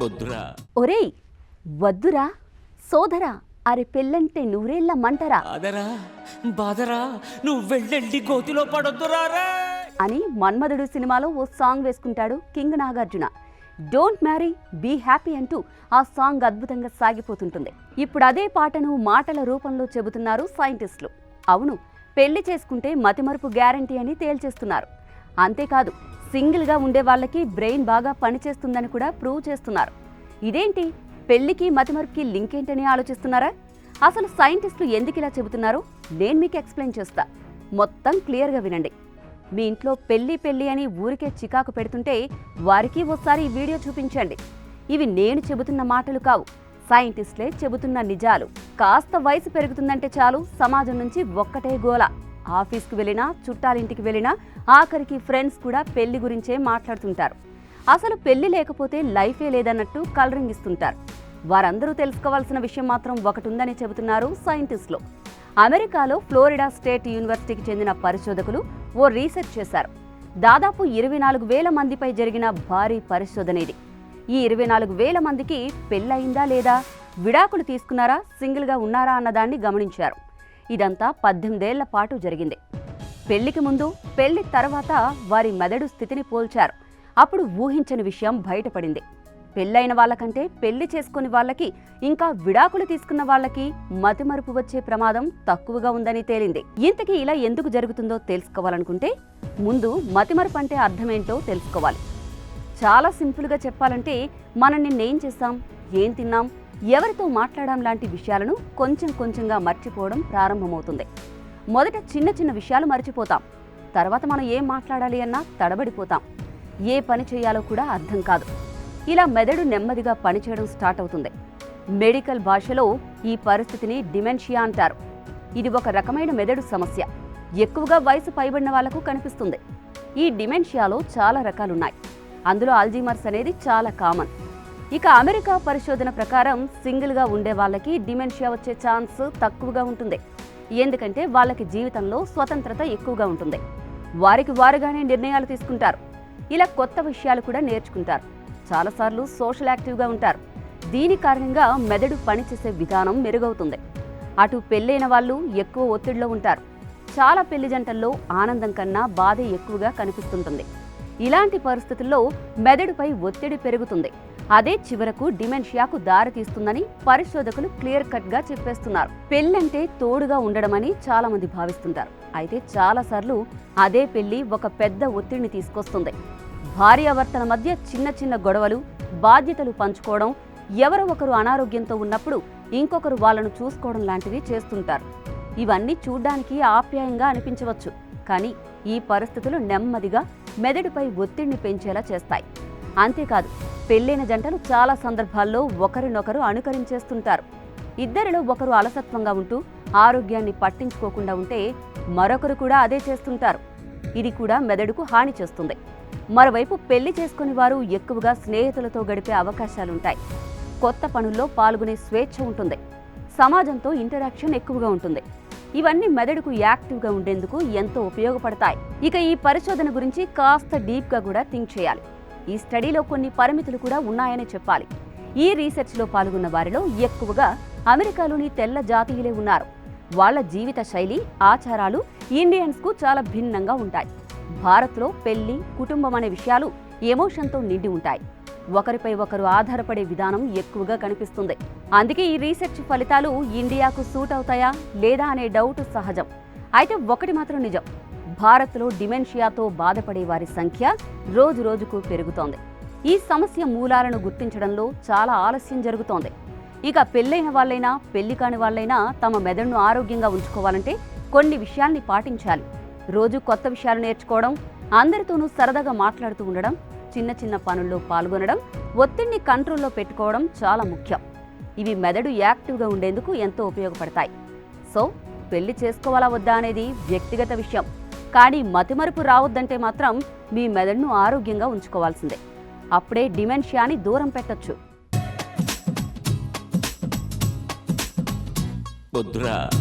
వద్దురా. ఒరేయ్ వద్దురా సోదరా, అరే పెళ్ళంటే నూరేళ్ల మంటరా బాదరా నువ్వు వెళ్ళెళ్ళి గోతిలో పడొద్దురా అని మన్మధుడు సినిమాలో ఓ సాంగ్ వేసుకుంటాడు king Nagarjuna. Don't marry be happy అంటూ ఆ సాంగ్ అద్భుతంగా సాగిపోతుంటుంది. ఇప్పుడు అదే పాటను మాటల రూపంలో చెబుతున్నారు సైంటిస్టులు. అవును, పెళ్లి చేసుకుంటే మతిమరుపు గ్యారంటీ అని తేల్చేస్తున్నారు. అంతేకాదు, సింగిల్గా ఉండే వాళ్ళకి బ్రెయిన్ బాగా పనిచేస్తుందని కూడా ప్రూవ్ చేస్తున్నారు. ఇదేంటి, పెళ్లికి మతిమరుపుకి లింక్ ఏంటని ఆలోచిస్తున్నారా? అసలు సైంటిస్టులు ఎందుకు ఇలా చెబుతున్నారో నేను మీకు ఎక్స్ప్లెయిన్ చేస్తా. మొత్తం క్లియర్గా వినండి. మీ ఇంట్లో పెళ్లి అని ఊరికే చికాకు పెడుతుంటే వారికి ఓసారి ఈ వీడియో చూపించండి. ఇవి నేను చెబుతున్న మాటలు కావు, సైంటిస్టులే చెబుతున్న నిజాలు. కాస్త వయసు పెరుగుతుందంటే చాలు సమాజం నుంచి ఒక్కటే గోల. ఆఫీస్కి వెళ్ళినా, చుట్టాలింటికి వెళ్ళినా, ఆఖరికి ఫ్రెండ్స్ కూడా పెళ్లి గురించే మాట్లాడుతుంటారు. అసలు పెళ్లి లేకపోతే లైఫే లేదన్నట్టు కలరింగ్ ఇస్తుంటారు. వారందరూ తెలుసుకోవాల్సిన విషయం మాత్రం ఒకటి ఉందని చెబుతున్నారు సైంటిస్టులు. అమెరికాలో ఫ్లోరిడా స్టేట్ యూనివర్సిటీకి చెందిన పరిశోధకులు ఓ రీసెర్చ్ చేశారు. దాదాపు 24,000 మందిపై జరిగిన భారీ పరిశోధన ఇది. ఈ 24,000 మందికి పెళ్ళయిందా లేదా, విడాకులు తీసుకున్నారా, సింగిల్గా ఉన్నారా అన్నదాన్ని గమనించారు. ఇదంతా 18 ఏళ్ల పాటు జరిగింది. పెళ్లికి ముందు, పెళ్లి తర్వాత వారి మెదడు స్థితిని పోల్చారు. అప్పుడు ఊహించని విషయం బయటపడింది. పెళ్ళైన వాళ్ళకంటే పెళ్లి చేసుకుని వాళ్ళకి, ఇంకా విడాకులు తీసుకున్న వాళ్ళకి మతిమరుపు వచ్చే ప్రమాదం తక్కువగా ఉందని తేలింది. ఇంతకీ ఇలా ఎందుకు జరుగుతుందో తెలుసుకోవాలనుకుంటే ముందు మతిమరుపు అంటే అర్థమేంటో తెలుసుకోవాలి. చాలా సింపుల్గా చెప్పాలంటే, మనం నిన్నేం చేస్తాం, ఏం తిన్నాం, ఎవరితో మాట్లాడడం లాంటి విషయాలను కొంచెం కొంచెంగా మర్చిపోవడం ప్రారంభమవుతుంది. మొదట చిన్న చిన్న విషయాలు మర్చిపోతాం. తర్వాత మనం ఏం మాట్లాడాలి అన్నా తడబడిపోతాం. ఏ పని చేయాలో కూడా అర్థం కాదు. ఇలా మెదడు నెమ్మదిగా పనిచేయడం స్టార్ట్ అవుతుంది. మెడికల్ భాషలో ఈ పరిస్థితిని డిమెన్షియా అంటారు. ఇది ఒక రకమైన మెదడు సమస్య. ఎక్కువగా వయసు పైబడిన వాళ్లకు కనిపిస్తుంది. ఈ డిమెన్షియాలో చాలా రకాలున్నాయి. అందులో అల్జీమర్స్ అనేది చాలా కామన్. ఇక అమెరికా పరిశోధన ప్రకారం సింగిల్గా ఉండే వాళ్ళకి డిమెన్షియా వచ్చే ఛాన్స్ తక్కువగా ఉంటుంది. ఎందుకంటే వాళ్ళకి జీవితంలో స్వతంత్రత ఎక్కువగా ఉంటుంది. వారికి వారుగానే నిర్ణయాలు తీసుకుంటారు. ఇలా కొత్త విషయాలు కూడా నేర్చుకుంటారు. చాలాసార్లు సోషల్ యాక్టివ్గా ఉంటారు. దీని కారణంగా మెదడు పనిచేసే విధానం మెరుగవుతుంది. అటు పెళ్ళైన వాళ్ళు ఎక్కువ ఒత్తిడిలో ఉంటారు. చాలా పెళ్లి జంటల్లో ఆనందం కన్నా బాధే ఎక్కువగా కనిపిస్తుంటుంది. ఇలాంటి పరిస్థితుల్లో మెదడుపై ఒత్తిడి పెరుగుతుంది. అదే చివరకు డిమెన్షియాకు దారితీస్తుందని పరిశోధకులు క్లియర్ కట్ గా చెప్పేస్తున్నారు. పెళ్ళంటే తోడుగా ఉండడమని చాలా మంది భావిస్తుంటారు. అయితే చాలాసార్లు అదే పెళ్లి ఒక పెద్ద ఒత్తిడిని తీసుకొస్తుంది. భార్యాభర్తల మధ్య చిన్న చిన్న గొడవలు, బాధ్యతలు పంచుకోవడం, ఎవరో ఒకరు అనారోగ్యంతో ఉన్నప్పుడు ఇంకొకరు వాళ్ళను చూసుకోవడం లాంటివి చేస్తుంటారు. ఇవన్నీ చూడ్డానికి ఆప్యాయంగా అనిపించవచ్చు, కానీ ఈ పరిస్థితులు నెమ్మదిగా మెదడుపై ఒత్తిడిని పెంచేలా చేస్తాయి. అంతేకాదు, పెళ్లైన జంటలు చాలా సందర్భాల్లో ఒకరినొకరు అనుకరించేస్తుంటారు. ఇద్దరిలో ఒకరు అలసత్వంగా ఉంటూ ఆరోగ్యాన్ని పట్టించుకోకుండా ఉంటే మరొకరు కూడా అదే చేస్తుంటారు. ఇది కూడా మెదడుకు హాని చేస్తుంది. మరోవైపు పెళ్లి చేసుకుని వారు ఎక్కువగా స్నేహితులతో గడిపే అవకాశాలుంటాయి. కొత్త పనుల్లో పాల్గొనే స్వేచ్ఛ ఉంటుంది. సమాజంతో ఇంటరాక్షన్ ఎక్కువగా ఉంటుంది. ఇవన్నీ మెదడుకు యాక్టివ్గా ఉండేందుకు ఎంతో ఉపయోగపడతాయి. ఇక ఈ పరిశోధన గురించి కాస్త డీప్గా కూడా థింక్ చేయాలి. ఈ స్టడీలో కొన్ని పరిమితులు కూడా ఉన్నాయని చెప్పాలి. ఈ రీసెర్చ్లో పాల్గొన్న వారిలో ఎక్కువగా అమెరికాలోని తెల్ల జాతీయులే ఉన్నారు. వాళ్ల జీవిత శైలి, ఆచారాలు ఇండియన్స్కు చాలా భిన్నంగా ఉంటాయి. భారత్లో పెళ్లి, కుటుంబం అనే విషయాలు ఎమోషన్తో నిండి ఉంటాయి. ఒకరిపై ఒకరు ఆధారపడే విధానం ఎక్కువగా కనిపిస్తుంది. అందుకే ఈ రీసెర్చ్ ఫలితాలు ఇండియాకు సూట్ అవుతాయా లేదా అనే డౌట్ సహజం. అయితే ఒకటి మాత్రం నిజం, భారత్లో డిమెన్షియాతో బాధపడే వారి సంఖ్య రోజు రోజుకు పెరుగుతోంది. ఈ సమస్య మూలాలను గుర్తించడంలో చాలా ఆలస్యం జరుగుతోంది. ఇక పెళ్ళైన వాళ్ళైనా, పెళ్లి కాని వాళ్ళైనా తమ మెదడును ఆరోగ్యంగా ఉంచుకోవాలంటే కొన్ని విషయాల్ని పాటించాలి. రోజు కొత్త విషయాలు నేర్చుకోవడం, అందరితోనూ సరదాగా మాట్లాడుతూ ఉండడం, చిన్న చిన్న పనుల్లో పాల్గొనడం, ఒత్తిడిని కంట్రోల్లో పెట్టుకోవడం చాలా ముఖ్యం. ఇవి మెదడు యాక్టివ్గా ఉండేందుకు ఎంతో ఉపయోగపడతాయి. సో పెళ్లి చేసుకోవాలా వద్దా అనేది వ్యక్తిగత విషయం. కానీ మతిమరుపు రావద్దంటే మాత్రం మీ మెదడును ఆరోగ్యంగా ఉంచుకోవాల్సిందే. అప్పుడే డిమెన్షియాని దూరం పెట్టొచ్చు. వద్దురా.